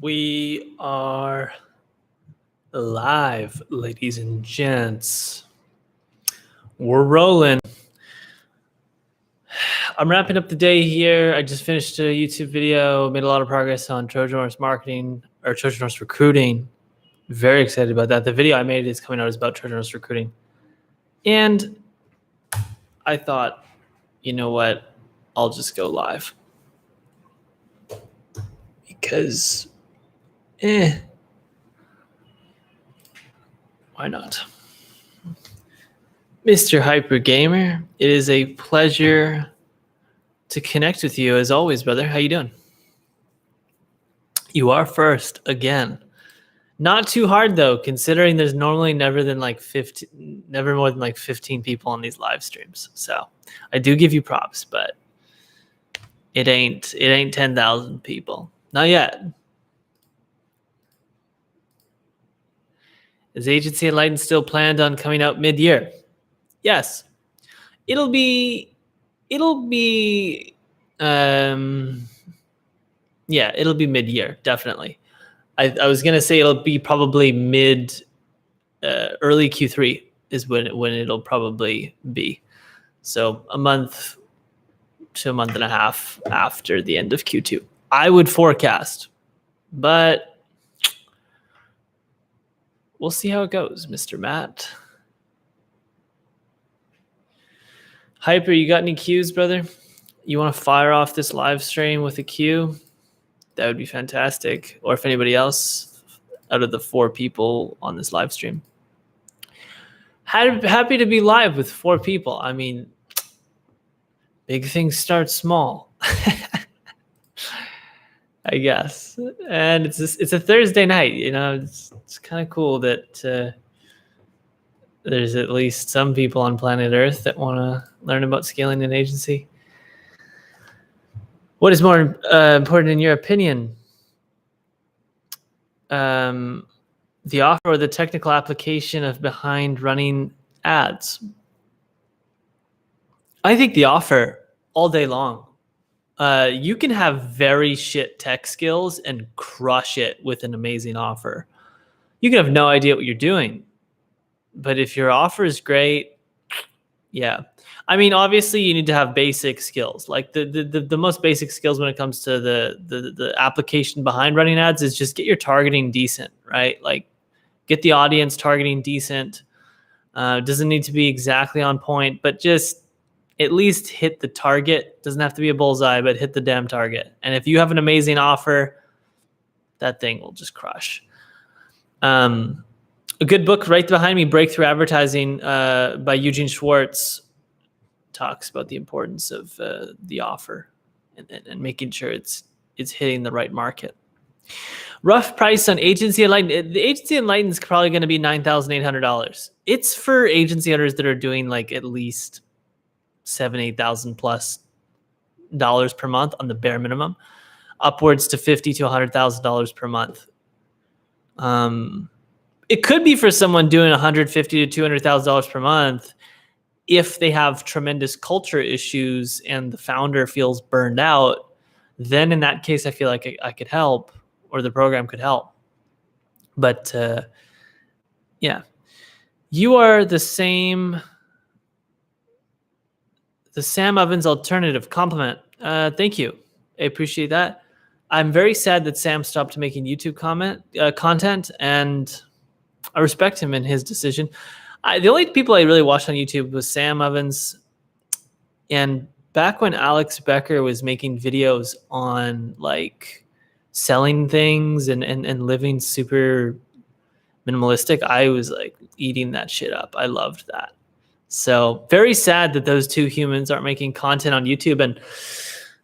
We are live, ladies and gents. We're rolling. I'm wrapping up the day here. I just finished a YouTube video, made a lot of progress on Trojan Horse marketing or Trojan Horse recruiting. Very excited about that. The video I made is coming out is about Trojan Horse recruiting. And I thought, you know what? I'll just go live. Because, why not? Mr. Hyper Gamer, it is a pleasure to connect with you as always, brother. How you doing? You are first again. Not too hard though, considering there's normally never more than like 15 people on these live streams. So I do give you props, but it ain't 10,000 people. Not yet. Is Agency Enlighten still planned on coming out mid-year? Yes. It'll be mid-year, definitely. I was gonna say it'll be probably early Q3 is when it'll probably be. So a month to a month and a half after the end of Q2. I would forecast, but we'll see how it goes, Mr. Matt. Hyper, you got any cues, brother? You want to fire off this live stream with a cue? That would be fantastic. Or if anybody else out of the 4 people on this live stream. Happy to be live with 4 people. I mean, big things start small. I guess. And it's a Thursday night, you know, it's kind of cool that there's at least some people on planet Earth that want to learn about scaling an agency. What is more important in your opinion? The offer or the technical application of behind running ads? I think the offer all day long. You can have very shit tech skills and crush it with an amazing offer. You can have no idea what you're doing. But if your offer is great, yeah. I mean, obviously you need to have basic skills. Like the most basic skills when it comes to the application behind running ads is just get your targeting decent, right? Like get the audience targeting decent. Doesn't need to be exactly on point, but just at least hit the target. Doesn't have to be a bullseye, but hit the damn target. And if you have an amazing offer, that thing will just crush. A good book right behind me, Breakthrough Advertising by Eugene Schwartz, talks about the importance of the offer and making sure it's hitting the right market. Rough price on Agency Enlighten. The Agency Enlighten is probably going to be $9,800. It's for agency owners that are doing like at least $7,000, $8,000 plus per month on the bare minimum, upwards to $50,000 to $100,000 per month. It could be for someone doing $150,000 to $200,000 per month if they have tremendous culture issues and the founder feels burned out. Then in that case, I feel like I could help, or the program could help. But yeah, you are the Sam Ovens alternative. Compliment. Thank you. I appreciate that. I'm very sad that Sam stopped making YouTube content, and I respect him in his decision. The only people I really watched on YouTube was Sam Ovens, and back when Alex Becker was making videos on like selling things and living super minimalistic, I was like eating that shit up. I loved that. So very sad that those 2 humans aren't making content on YouTube. And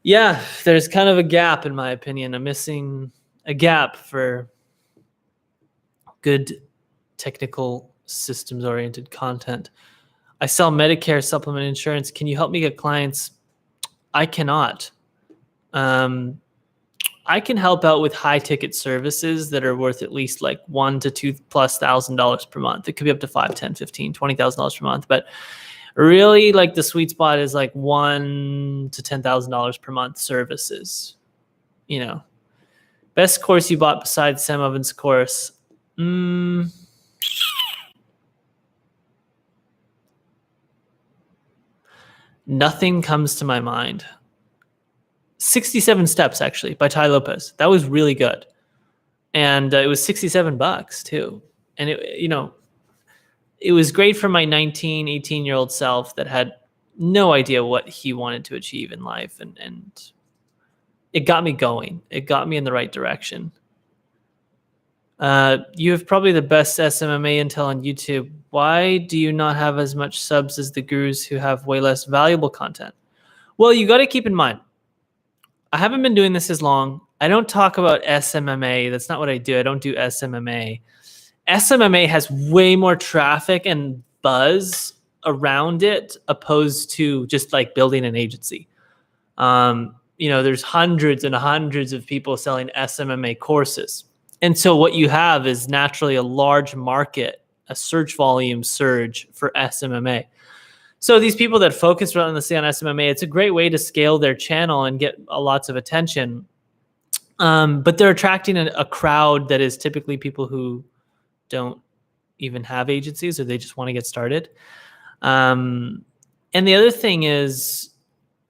yeah, there's kind of a gap, in my opinion. I'm missing a gap for good technical systems-oriented content. I sell Medicare supplement insurance. Can you help me get clients? I cannot. I can help out with high-ticket services that are worth at least like $1,000 to $2,000+ per month. It could be up to $5,000, $10,000, $15,000, $20,000 per month. But really, like the sweet spot is like $1,000 to $10,000 per month services. You know, Best course you bought besides Sam Ovens' course? Nothing comes to my mind. 67 Steps, actually, by Ty Lopez. That was really good. And it was $67 too. And it was great for my 19, 18-year-old self that had no idea what he wanted to achieve in life. And it got me going. It got me in the right direction. You have probably the best SMMA intel on YouTube. Why do you not have as much subs as the gurus who have way less valuable content? Well, you got to keep in mind, I haven't been doing this as long. I don't talk about SMMA. That's not what I do. I don't do SMMA. SMMA has way more traffic and buzz around it opposed to just like building an agency. There's hundreds and hundreds of people selling SMMA courses. And so what you have is naturally a large market, a search volume surge for SMMA. So these people that focus relentlessly on SMMA, it's a great way to scale their channel and get lots of attention. But they're attracting a crowd that is typically people who don't even have agencies or they just want to get started. And the other thing is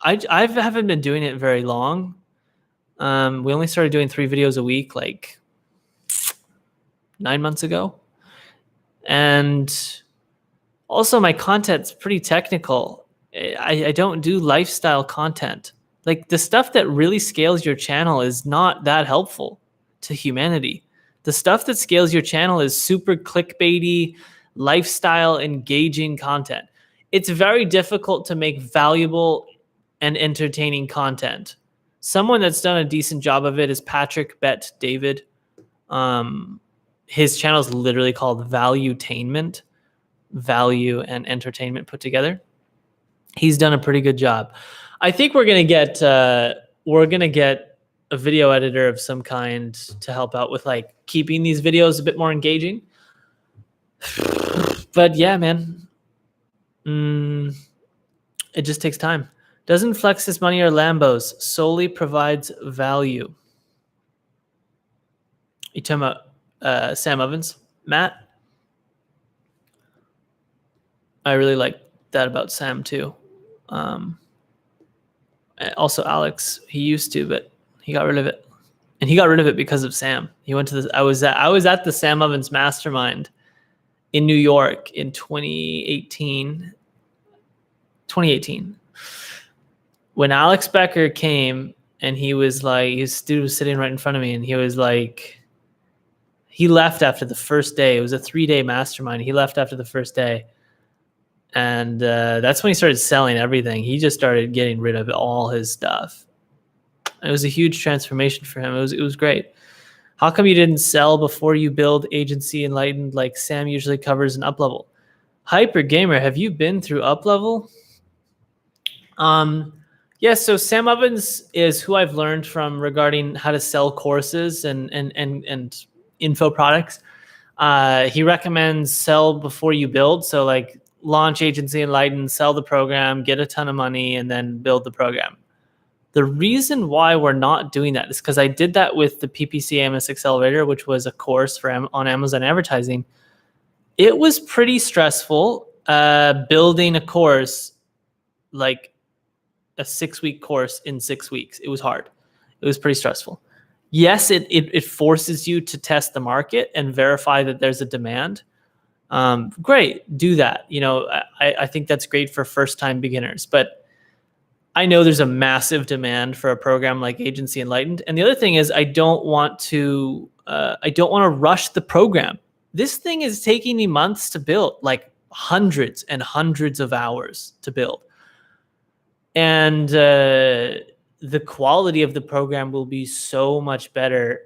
I haven't been doing it very long. We only started doing 3 videos a week like 9 months ago. And also my content's pretty technical. I don't do lifestyle content. Like the stuff that really scales your channel is not that helpful to humanity. The stuff that scales your channel is super clickbaity, lifestyle engaging content. It's very difficult to make valuable and entertaining content. Someone that's done a decent job of it is Patrick Bet David. His channel is literally called Valuetainment, value and entertainment put together. He's done a pretty good job. I think we're gonna get a video editor of some kind to help out with like keeping these videos a bit more engaging. But yeah, man, it just takes time. Doesn't flex his money or Lambos, solely provides value. You talking about Sam Ovens? Matt? I really like that about Sam too. Also Alex, he used to, but he got rid of it. And he got rid of it because of Sam. He went to I was at the Sam Ovens Mastermind in New York in 2018. When Alex Becker came and he was like, his dude was sitting right in front of me and he was like, he left after the first day. It was a 3-day mastermind. He left after the first day. And that's when he started selling everything. He just started getting rid of all his stuff. It was a huge transformation for him. It was great. How come you didn't sell before you build agency Enlightened like Sam usually covers an up-level? Hyper Gamer, have you been through up-level? Yeah, so Sam Ovens is who I've learned from regarding how to sell courses and info products. He recommends sell before you build. So like launch agency Enlighten, sell the program, get a ton of money, and then build the program. The reason why we're not doing that is because I did that with the PPC AMS Accelerator, which was a course on Amazon advertising. It was pretty stressful building a course, like a 6-week course in 6 weeks. It was hard. It was pretty stressful. Yes, it forces you to test the market and verify that there's a demand. Great, do that. I think that's great for first-time beginners, but I know there's a massive demand for a program like Agency Enlightened. And the other thing is I don't want to rush the program. This thing is taking me months to build, like hundreds and hundreds of hours to build. And the quality of the program will be so much better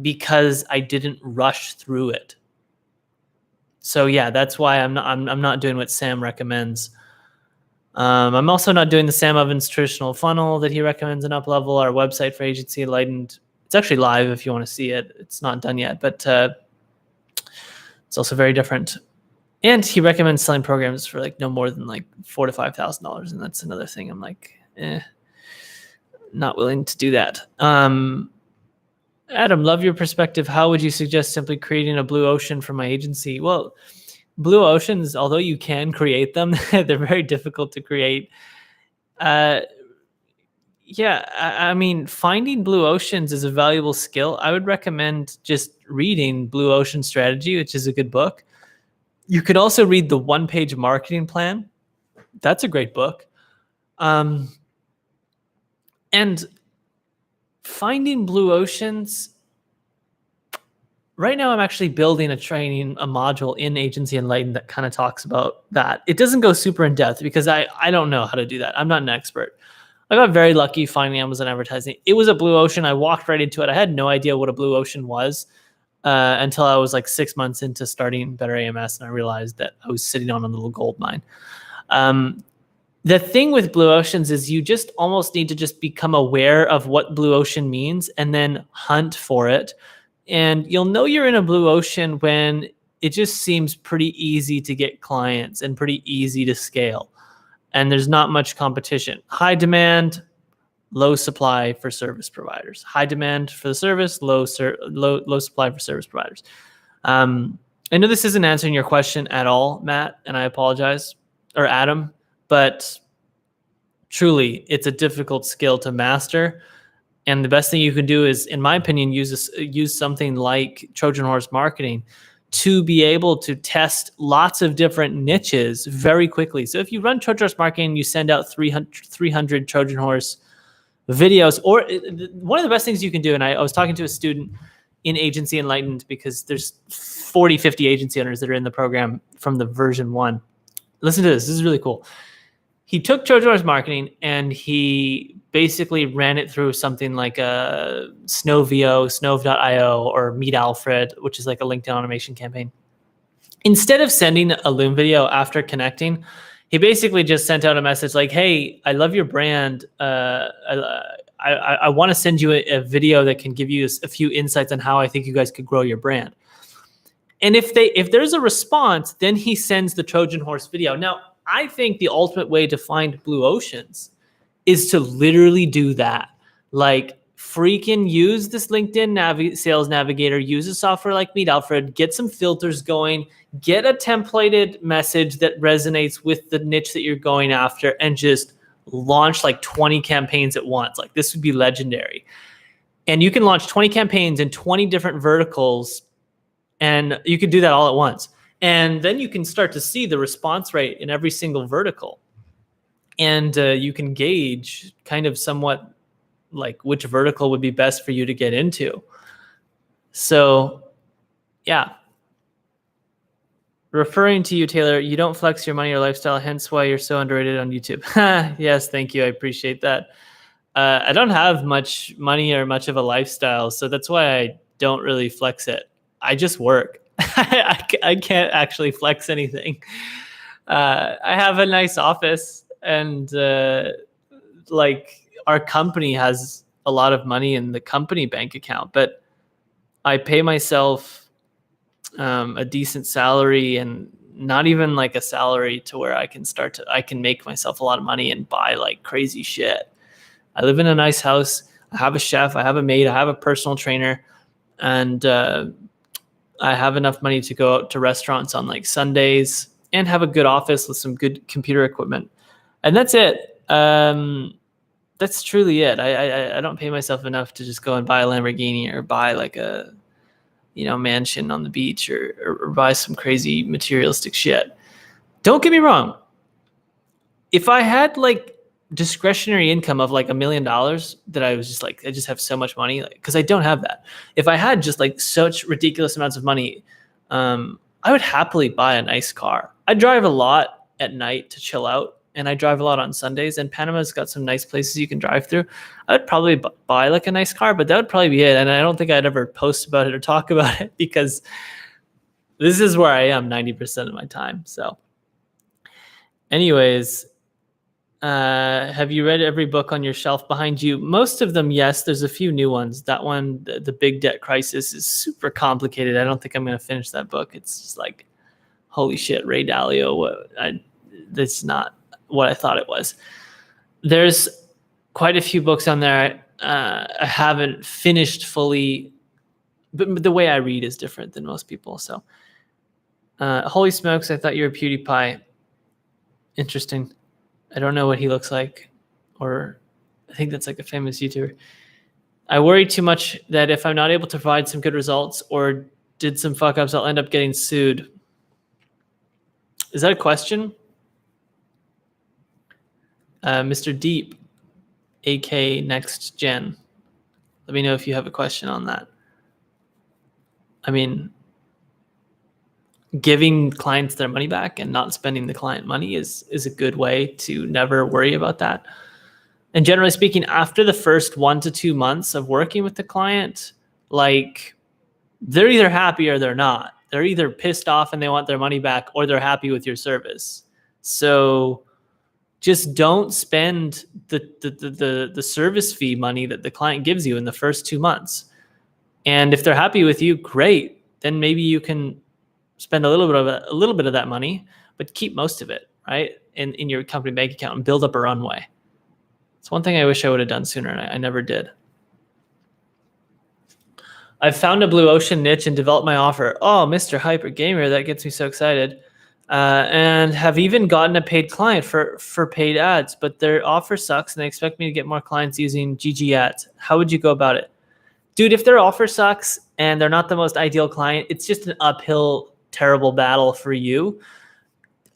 because I didn't rush through it. So yeah, that's why I'm not doing what Sam recommends. I'm also not doing the Sam Ovens traditional funnel that he recommends in Up-Level. Our website for Agency Enlightened, it's actually live if you want to see it. It's not done yet, but it's also very different. And he recommends selling programs for like no more than like $4,000 to $5,000, and that's another thing. I'm like, not willing to do that. Adam, love your perspective. How would you suggest simply creating a blue ocean for my agency? Well, blue oceans, although you can create them, they're very difficult to create. Yeah, I mean, finding blue oceans is a valuable skill. I would recommend just reading Blue Ocean Strategy, which is a good book. You could also read the one-page marketing plan. That's a great book. And finding blue oceans, right now I'm actually building a module in Agency Enlighten that kind of talks about that. It doesn't go super in depth because I don't know how to do that. I'm not an expert. I got very lucky finding Amazon advertising. It was a blue ocean. I walked right into it. I had no idea what a blue ocean was until I was like 6 months into starting Better AMS, and I realized that I was sitting on a little gold mine. The thing with blue oceans is you just almost need to just become aware of what blue ocean means and then hunt for it. And you'll know you're in a blue ocean when it just seems pretty easy to get clients and pretty easy to scale. And there's not much competition. High demand, low supply for service providers. High demand for the service, low supply for service providers. I know this isn't answering your question at all, Matt, and I apologize, or Adam, but truly, it's a difficult skill to master. And the best thing you can do is, in my opinion, use something like Trojan Horse Marketing to be able to test lots of different niches very quickly. So if you run Trojan Horse Marketing, you send out 300 Trojan Horse videos, or one of the best things you can do, and I was talking to a student in Agency Enlightened because there's 40, 50 agency owners that are in the program from the version 1. Listen to this. This is really cool. He took Trojan Horse Marketing and he basically ran it through something like a Snowvio, Snove.io, or Meet Alfred, which is like a LinkedIn automation campaign. Instead of sending a Loom video after connecting, he basically just sent out a message like, "Hey, I love your brand. I want to send you a video that can give you a few insights on how I think you guys could grow your brand." And if there's a response, then he sends the Trojan Horse video. Now, I think the ultimate way to find blue oceans is to literally do that. Like, freaking use this LinkedIn sales navigator, use a software like Meet Alfred, get some filters going, get a templated message that resonates with the niche that you're going after, and just launch like 20 campaigns at once. Like, this would be legendary. And you can launch 20 campaigns in 20 different verticals, and you can do that all at once. And then you can start to see the response rate in every single vertical. And you can gauge kind of somewhat like which vertical would be best for you to get into. So, yeah. Referring to you, Taylor, you don't flex your money or lifestyle, hence why you're so underrated on YouTube. Yes, thank you. I appreciate that. I don't have much money or much of a lifestyle, so that's why I don't really flex it. I just work. I can't actually flex anything. I have a nice office, and like, our company has a lot of money in the company bank account, but I pay myself a decent salary, and not even like a salary to where I can make myself a lot of money and buy like crazy shit. I live in a nice house. I have a chef. I have a maid. I have a personal trainer, and I have enough money to go out to restaurants on like Sundays and have a good office with some good computer equipment. And that's it. That's truly it. I don't pay myself enough to just go and buy a Lamborghini or buy like a, mansion on the beach or buy some crazy materialistic shit. Don't get me wrong. If I had like discretionary income of like $1 million that I was just like, I just have so much money, like, because I don't have that. If I had just like such ridiculous amounts of money, I would happily buy a nice car. I drive a lot at night to chill out, and I drive a lot on Sundays, and Panama's got some nice places you can drive through. I would probably buy like a nice car, but that would probably be it. And I don't think I'd ever post about it or talk about it because this is where I am 90% of my time. So anyways, have you read every book on your shelf behind you? Most of them, yes. There's a few new ones. That one, The Big Debt Crisis, is super complicated. I don't think I'm going to finish that book. It's just like, holy shit, Ray Dalio. That's not what I thought it was. There's quite a few books on there I haven't finished fully but the way I read is different than most people. So, holy smokes, I thought you were PewDiePie. Interesting. I don't know what he looks like, or I think that's like a famous YouTuber. I worry too much that if I'm not able to provide some good results or did some fuck ups, I'll end up getting sued. Is that a question? Mr. Deep, AK Next Gen. Let me know if you have a question on that. I mean, giving clients their money back and not spending the client money is a good way to never worry about that. And generally speaking, after the first 1 to 2 months of working with the client, like, they're either happy or they're not. They're either pissed off and they want their money back, or they're happy with your service. So just don't spend the service fee money that the client gives you in the first 2 months. And if they're happy with you, great. Then maybe you can spend a little bit of that money, but keep most of it, right, in your company bank account and build up a runway. It's one thing I wish I would have done sooner, and I never did. I've found a blue ocean niche and developed my offer. Oh, Mr. Hyper Gamer, that gets me so excited. And have even gotten a paid client for paid ads, but their offer sucks and they expect me to get more clients using GG ads. How would you go about it? Dude, if their offer sucks and they're not the most ideal client, it's just an uphill, terrible battle for you.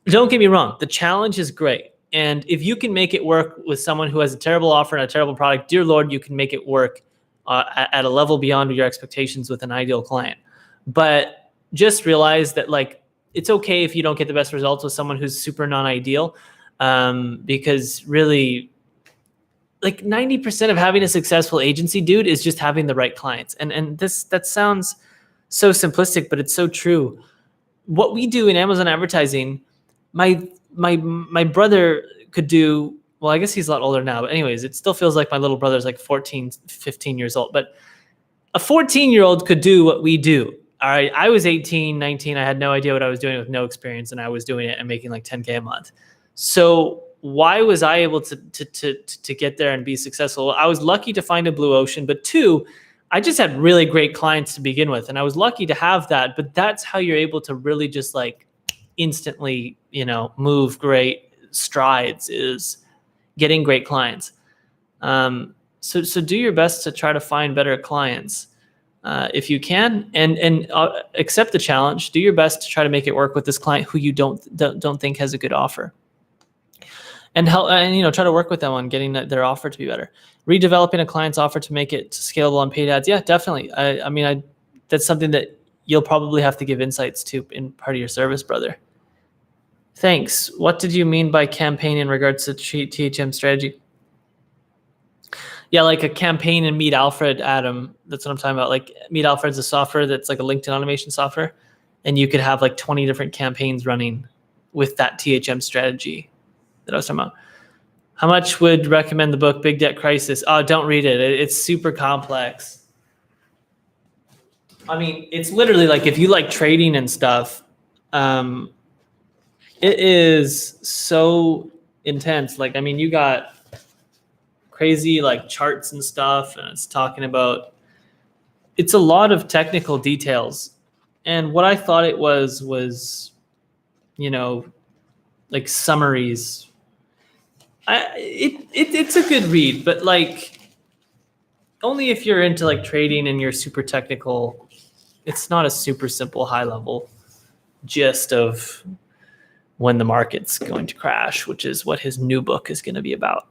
Don't get me wrong. The challenge is great. And if you can make it work with someone who has a terrible offer and a terrible product, dear Lord, you can make it work at a level beyond your expectations with an ideal client. But just realize that, like, it's okay if you don't get the best results with someone who's super non-ideal, because really, like, 90% of having a successful agency, dude, is just having the right clients. And that sounds so simplistic, but it's so true. What we do in Amazon advertising, my brother could do, well, I guess he's a lot older now, but anyways, it still feels like my little brother's like 14, 15 years old. But a 14-year-old could do what we do. All right, I was 18, 19. I had no idea what I was doing with no experience, and I was doing it and making like 10K a month. So why was I able to get there and be successful? I was lucky to find a blue ocean, but two, I just had really great clients to begin with, and I was lucky to have that. But that's how you're able to really just like instantly, move great strides, is getting great clients. So do your best to try to find better clients if you can, and accept the challenge. Do your best to try to make it work with this client who you don't think has a good offer, and help, and try to work with them on getting their offer to be better. Redeveloping a client's offer to make it scalable on paid ads. Yeah, definitely. I mean, that's something that you'll probably have to give insights to in part of your service, brother. Thanks. What did you mean by campaign in regards to THM strategy? Yeah, like a campaign in Meet Alfred, Adam. That's what I'm talking about. Like, Meet Alfred's a software that's like a LinkedIn automation software, and you could have like 20 different campaigns running with that THM strategy that I was talking about. How much would recommend the book Big Debt Crisis? Oh, don't read it. It's super complex. I mean, it's literally like, if you like trading and stuff, it is so intense. Like, I mean, you got crazy like charts and stuff, and it's talking about, it's a lot of technical details. And what I thought it was like summaries. It's a good read, but like only if you're into like trading and you're super technical. It's not a super simple high level gist of when the market's going to crash, which is what his new book is going to be about.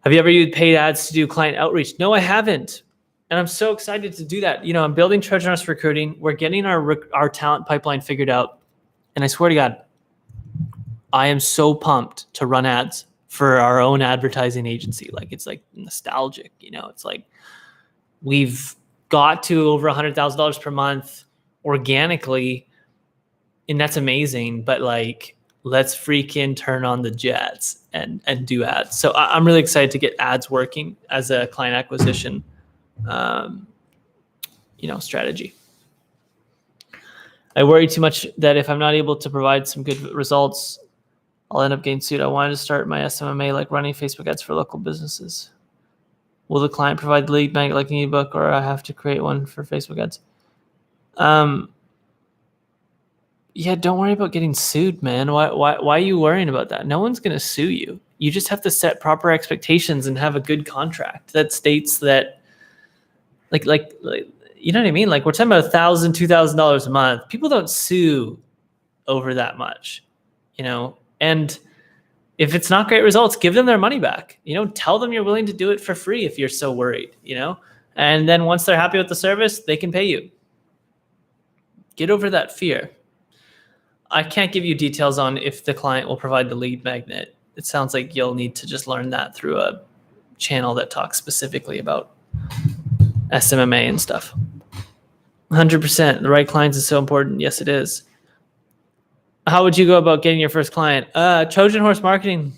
Have you ever used paid ads to do client outreach? No, I haven't. And I'm so excited to do that. I'm building Treasure House Recruiting. We're getting our talent pipeline figured out. And I swear to God, I am so pumped to run ads for our own advertising agency. Like, it's like nostalgic, it's like we've got to over $100,000 per month organically, and that's amazing. But like, let's freaking turn on the jets and do ads. So I'm really excited to get ads working as a client acquisition, strategy. I worry too much that if I'm not able to provide some good results, I'll end up getting sued. I wanted to start my SMMA like running Facebook ads for local businesses. Will the client provide the lead magnet like an ebook, or I have to create one for Facebook ads? Yeah, don't worry about getting sued, man. Why are you worrying about that? No one's gonna sue you. You just have to set proper expectations and have a good contract that states that, like you know what I mean? Like, we're talking about $1,000, $2,000 a month. People don't sue over that much, you know. And if it's not great results, give them their money back. You know, tell them you're willing to do it for free if you're so worried, you know. And then once they're happy with the service, they can pay you. Get over that fear. I can't give you details on if the client will provide the lead magnet. It sounds like you'll need to just learn that through a channel that talks specifically about SMMA and stuff. 100%. The right clients is so important. Yes, it is. How would you go about getting your first client? Trojan horse marketing.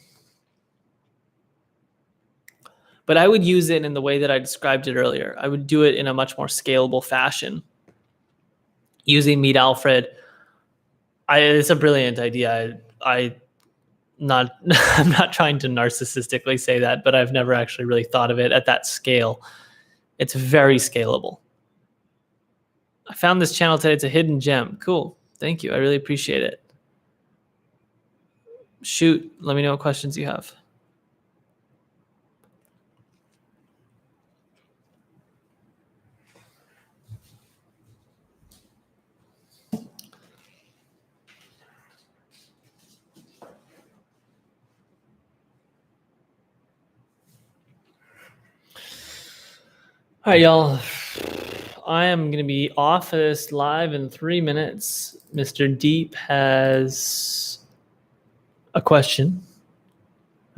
But I would use it in the way that I described it earlier. I would do it in a much more scalable fashion. Using Meet Alfred. It's a brilliant idea. I'm not trying to narcissistically say that, but I've never actually really thought of it at that scale. It's very scalable. I found this channel today. It's a hidden gem. Cool. Thank you. I really appreciate it. Shoot. Let me know what questions you have. All right, y'all. I am going to be off this live in 3 minutes. Mr. Deep has a question.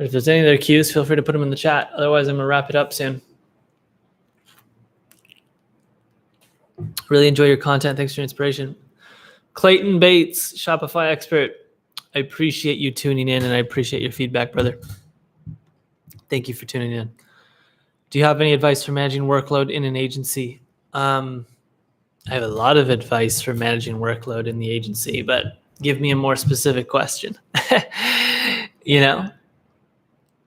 If there's any other cues, feel free to put them in the chat. Otherwise, I'm going to wrap it up soon. Really enjoy your content. Thanks for your inspiration. Clayton Bates, Shopify expert. I appreciate you tuning in, and I appreciate your feedback, brother. Thank you for tuning in. Do you have any advice for managing workload in an agency? I have a lot of advice for managing workload in the agency, but give me a more specific question. You know,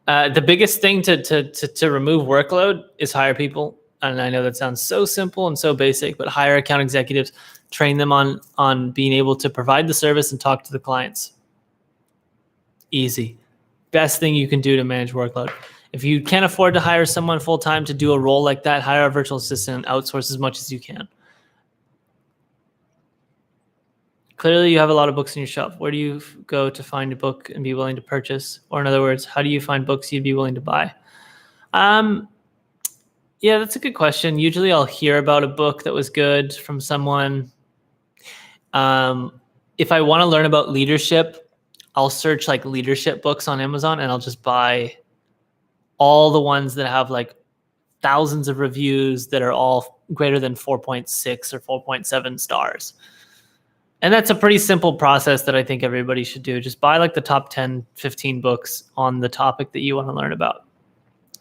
the biggest thing to remove workload is hire people. And I know that sounds so simple and so basic, but hire account executives, train them on being able to provide the service and talk to the clients. Easy. Best thing you can do to manage workload. If you can't afford to hire someone full-time to do a role like that, hire a virtual assistant, outsource as much as you can. Clearly, you have a lot of books on your shelf. Where do you go to find a book and be willing to purchase? Or in other words, how do you find books you'd be willing to buy? Yeah, that's a good question. Usually I'll hear about a book that was good from someone. If I want to learn about leadership, I'll search like leadership books on Amazon, and I'll just buy all the ones that have like thousands of reviews that are all greater than 4.6 or 4.7 stars. And that's a pretty simple process that I think everybody should do. Just buy like the top 10, 15 books on the topic that you want to learn about.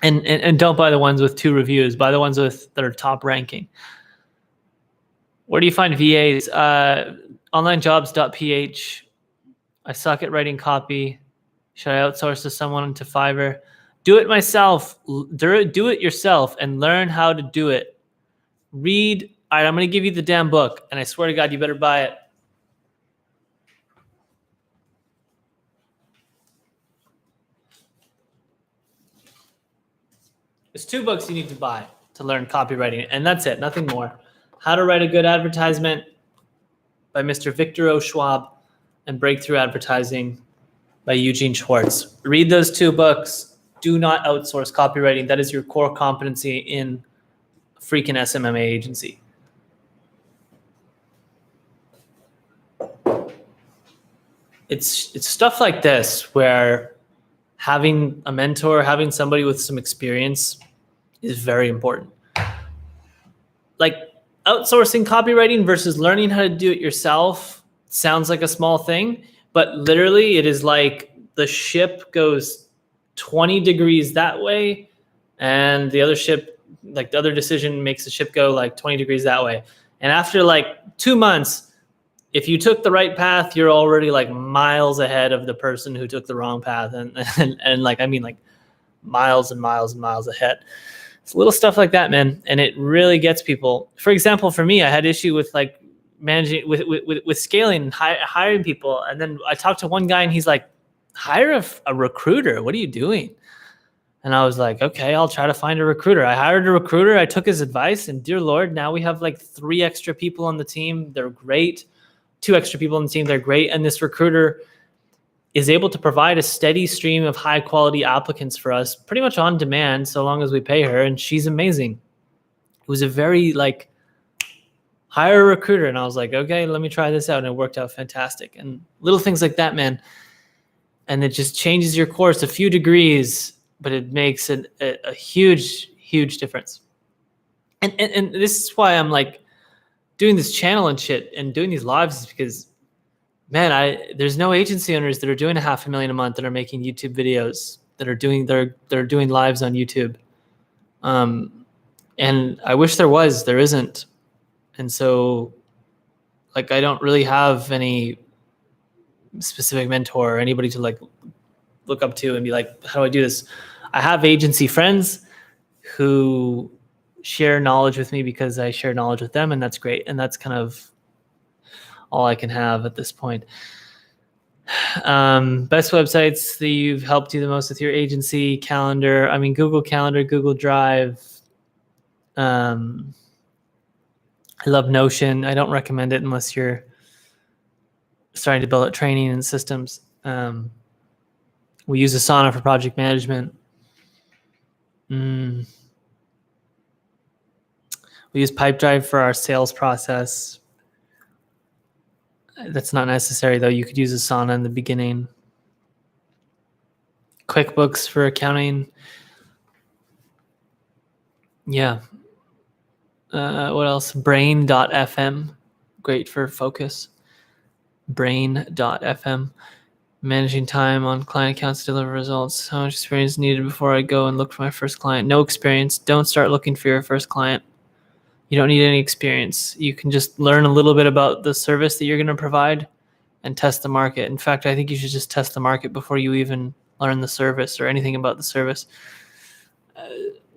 And don't buy the ones with 2 reviews. Buy the ones that are top ranking. Where do you find VAs? Onlinejobs.ph. I suck at writing copy. Should I outsource to someone to Fiverr? Do it myself. Do it yourself and learn how to do it. Read. All right, I'm going to give you the damn book, and I swear to God, you better buy it. There's 2 books you need to buy to learn copywriting, and that's it, nothing more. How to Write a Good Advertisement by Mr. Victor O. Schwab and Breakthrough Advertising by Eugene Schwartz. Read those 2 books. Do not outsource copywriting. That is your core competency in a freaking SMMA agency. It's stuff like this where having a mentor, having somebody with some experience is very important. Like outsourcing copywriting versus learning how to do it yourself sounds like a small thing, but literally it is like the ship goes 20 degrees that way, and the other ship, like the other decision makes the ship go like 20 degrees that way. And after like 2 months, if you took the right path, you're already like miles ahead of the person who took the wrong path. And like, I mean like miles and miles and miles ahead. It's little stuff like that, man. And it really gets people. For example, for me, I had issue with like managing with scaling and hiring people. And then I talked to one guy and he's like, hire a recruiter. What are you doing? And I was like, okay, I'll try to find a recruiter. I hired a recruiter. I took his advice, and dear Lord, now we have like 3 extra people on the team. They're great. 2 extra people on the team. They're great. And this recruiter is able to provide a steady stream of high quality applicants for us pretty much on demand, so long as we pay her. And she's amazing. It was a very like, hire a recruiter. And I was like, okay, let me try this out. And it worked out fantastic. And little things like that, man. And it just changes your course a few degrees, but it makes a huge, huge difference. And this is why I'm like doing this channel and shit and doing these lives, is because, man, there's no agency owners that are doing $500,000 a month that are making YouTube videos, that are doing they're doing lives on YouTube. And I wish there was. There isn't. And so, like, I don't really have any specific mentor or anybody to like look up to and be like, how do I do this? I have agency friends who share knowledge with me because I share knowledge with them, and that's great. And that's kind of all I can have at this point. Best websites that you've helped you the most with your agency: calendar. I mean, Google Calendar, Google Drive. I love Notion. I don't recommend it unless you're starting to build out training and systems. We use Asana for project management. We use Pipedrive for our sales process. That's not necessary, though. You could use Asana in the beginning. QuickBooks for accounting. Yeah. What else? Brain.fm. Great for focus. Brain.fm. Managing time on client accounts to deliver results. How much experience needed before I go and look for my first client? No experience. Don't start looking for your first client. You don't need any experience. You can just learn a little bit about the service that you're going to provide and test the market. In fact, I think you should just test the market before you even learn the service or anything about the service.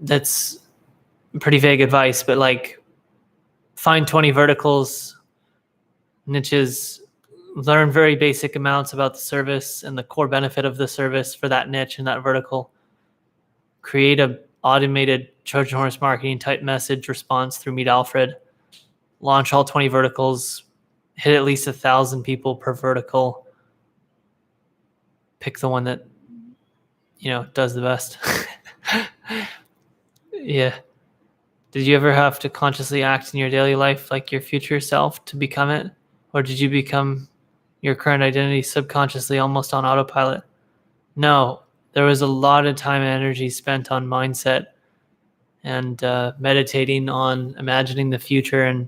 That's pretty vague advice, but like, find 20 verticals, niches, learn very basic amounts about the service and the core benefit of the service for that niche and that vertical. Create a automated Trojan horse marketing type message response through Meet Alfred. Launch all 20 verticals. Hit at least 1,000 people per vertical. Pick the one that, does the best. Yeah. Did you ever have to consciously act in your daily life like your future self to become it? Or did you become your current identity subconsciously, almost on autopilot? No, there was a lot of time and energy spent on mindset and meditating on imagining the future and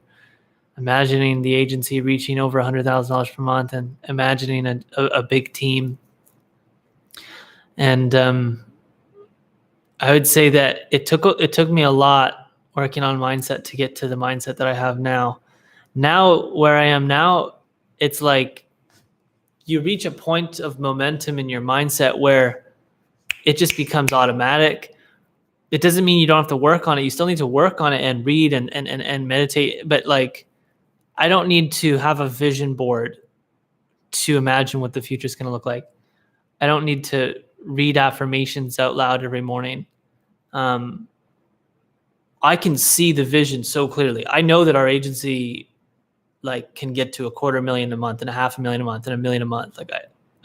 imagining the agency reaching over $100,000 per month and imagining a big team. And I would say that it took me a lot working on mindset to get to the mindset that I have now. Now, where I am now, it's like you reach a point of momentum in your mindset where it just becomes automatic. It doesn't mean you don't have to work on it. You still need to work on it and read and meditate. But like, I don't need to have a vision board to imagine what the future is going to look like. I don't need to read affirmations out loud every morning. I can see the vision so clearly. I know that our agency like can get to $250,000 a month and $500,000 a month and $1 million a month. Like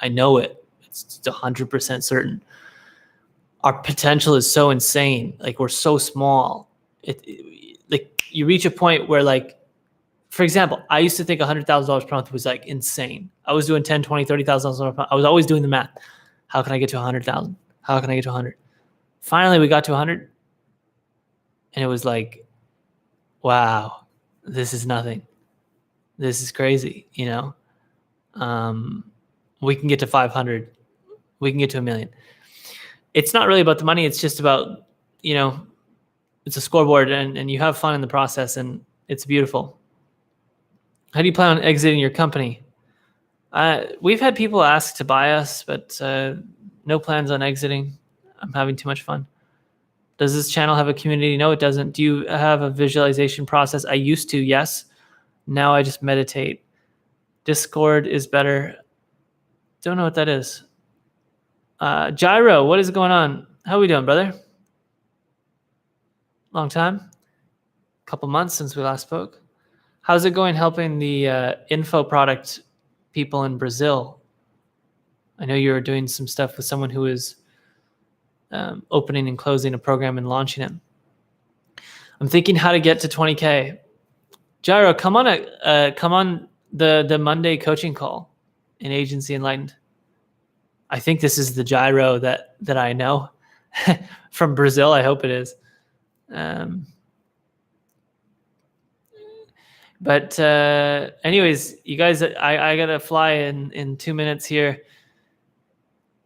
I know it. It's 100% certain. Our potential is so insane. Like, we're so small. Like, you reach a point where, like, for example, I used to think $100,000 per month was like insane. I was doing 10, 20, 30,000 per month. I was always doing the math. How can I get to 100,000? How can I get to 100? Finally, we got to 100. And it was like, wow, this is nothing. This is crazy, We can get to 500. We can get to 1 million. It's not really about the money. It's just about, it's a scoreboard and you have fun in the process and it's beautiful. How do you plan on exiting your company? We've had people ask to buy us, but no plans on exiting. I'm having too much fun. Does this channel have a community? No, it doesn't. Do you have a visualization process? I used to, yes. Now I just meditate. Discord is better. Don't know what that is. Gyro, what is going on? How are we doing, brother? Long time? Couple months since we last spoke. How's it going helping the info product people in Brazil? I know you were doing some stuff with someone who is opening and closing a program and launching it. I'm thinking how to get to 20K. Gyro, come on the Monday coaching call in Agency Enlightened. I think this is the Gyro that I know from Brazil. I hope it is. But anyways, you guys, I gotta fly in 2 minutes here.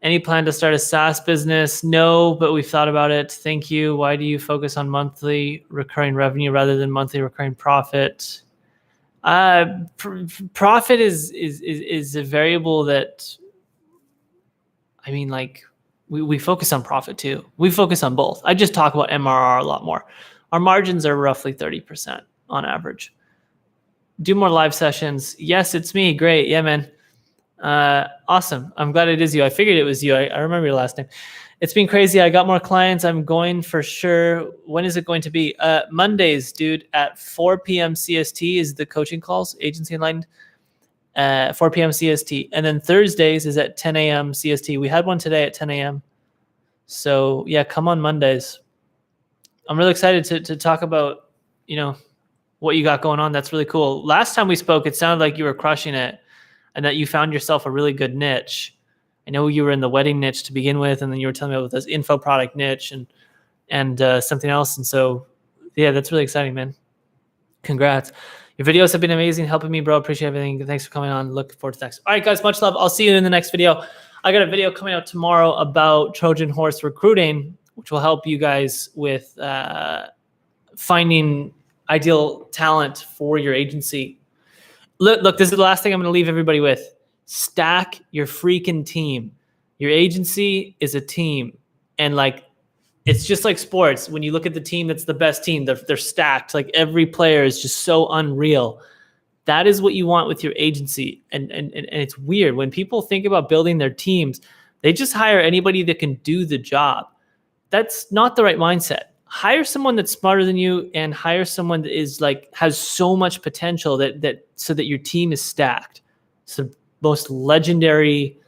Any plan to start a SaaS business? No, but we've thought about it. Thank you. Why do you focus on monthly recurring revenue rather than monthly recurring profit? Profit is a variable that, I mean, like we focus on profit too. We focus on both. I just talk about MRR a lot more. Our margins are roughly 30% on average. Do more live sessions. Yes, it's me. Great. Yeah, man. Awesome. I'm glad it is you. I figured it was you. I remember your last name. It's been crazy. I got more clients. I'm going for sure. When is it going to be? Mondays, dude, at 4 p.m. CST is the coaching calls, Agency Enlightened, 4 p.m. CST. And then Thursdays is at 10 a.m. CST. We had one today at 10 a.m. So yeah, come on Mondays. I'm really excited to talk about, what you got going on. That's really cool. Last time we spoke, it sounded like you were crushing it and that you found yourself a really good niche. I know you were in the wedding niche to begin with, and then you were telling me about this info product niche and something else. And so, yeah, that's really exciting, man. Congrats. Your videos have been amazing, helping me, bro. Appreciate everything. Thanks for coming on. Look forward to next. All right, guys, much love. I'll see you in the next video. I got a video coming out tomorrow about Trojan horse recruiting, which will help you guys with finding ideal talent for your agency. Look, this is the last thing I'm going to leave everybody with. Stack your freaking team. Your agency is a team. And it's just like sports. When you look at the team that's the best team, they're stacked. Like every player is just so unreal. That is what you want with your agency. And it's weird. When people think about building their teams, they just hire anybody that can do the job. That's not the right mindset. Hire someone that's smarter than you, and hire someone that is has so much potential so that your team is stacked. It's the most legendary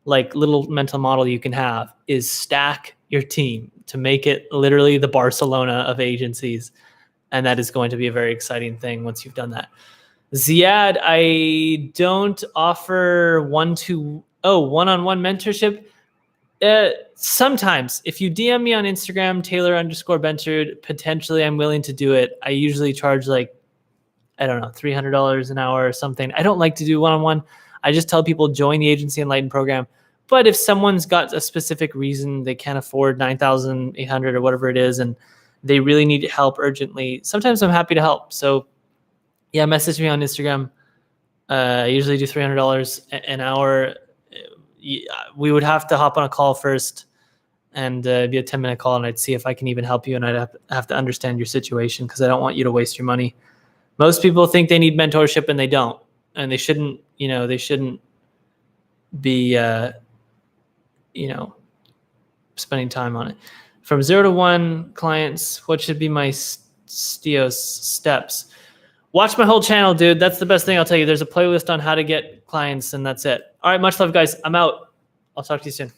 little mental model you can have is stack your team to make it literally the Barcelona of agencies. And that is going to be a very exciting thing once you've done that. Ziad, I don't offer one-on-one mentorship. Sometimes if you DM me on Instagram, Taylor_Benchard, potentially I'm willing to do it. I usually charge I don't know, $300 an hour or something. I don't like to do one-on-one. I just tell people join the Agency Enlighten program. But if someone's got a specific reason they can't afford $9,800 or whatever it is, and they really need help urgently, sometimes I'm happy to help. So yeah, message me on Instagram. I usually do $300 an hour. We would have to hop on a call first and be a 10-minute call, and I'd see if I can even help you, and I'd have to understand your situation because I don't want you to waste your money. Most people think they need mentorship and they don't, and they shouldn't be spending time on it. From 0 to 1 clients, what should be my STIOS steps? Watch my whole channel, dude. That's the best thing I'll tell you. There's a playlist on how to get clients, and that's it. All right, much love, guys. I'm out. I'll talk to you soon.